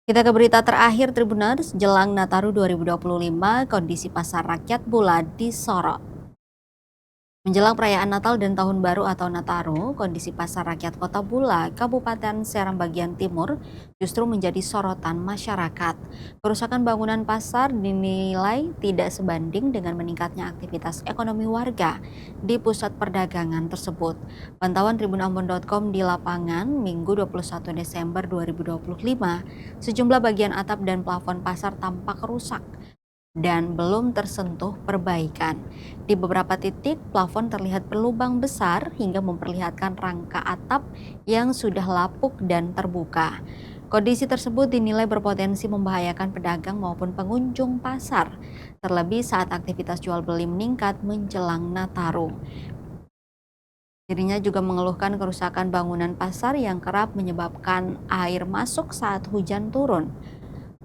Kita ke berita terakhir Tribuners, jelang Nataru 2025, kondisi pasar rakyat Bulat disorot. Menjelang perayaan Natal dan Tahun Baru atau Nataru, kondisi pasar rakyat Kota Bula, Kabupaten Seram bagian timur justru menjadi sorotan masyarakat. Kerusakan bangunan pasar dinilai tidak sebanding dengan meningkatnya aktivitas ekonomi warga di pusat perdagangan tersebut. Pantauan tribunambon.com di lapangan Minggu 21 Desember 2025, sejumlah bagian atap dan plafon pasar tampak rusak dan belum tersentuh perbaikan. Di beberapa titik, plafon terlihat berlubang besar hingga memperlihatkan rangka atap yang sudah lapuk dan terbuka. Kondisi tersebut dinilai berpotensi membahayakan pedagang maupun pengunjung pasar, terlebih saat aktivitas jual beli meningkat menjelang Nataru. Dirinya juga mengeluhkan kerusakan bangunan pasar yang kerap menyebabkan air masuk saat hujan turun.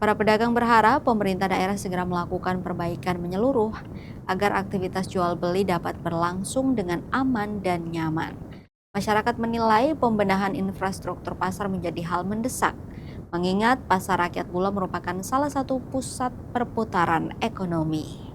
Para pedagang berharap pemerintah daerah segera melakukan perbaikan menyeluruh agar aktivitas jual beli dapat berlangsung dengan aman dan nyaman. Masyarakat menilai pembenahan infrastruktur pasar menjadi hal mendesak, mengingat pasar rakyat Bula merupakan salah satu pusat perputaran ekonomi.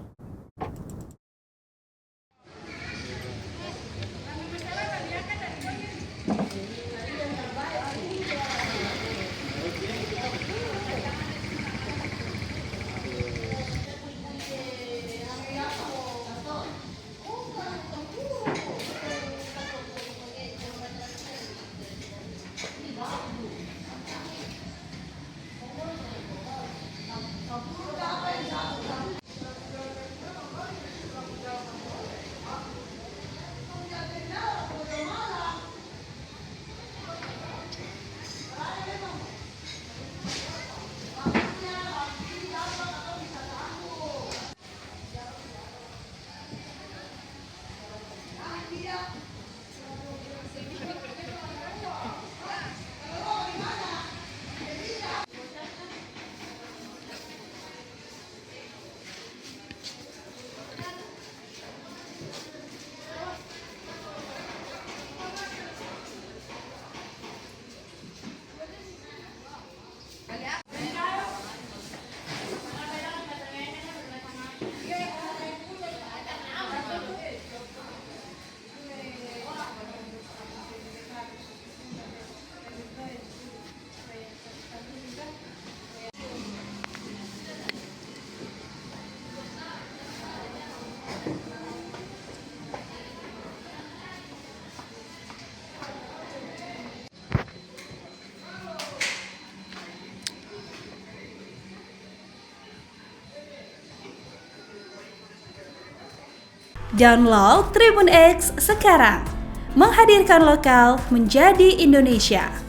Download Tribun X sekarang, menghadirkan lokal menjadi Indonesia.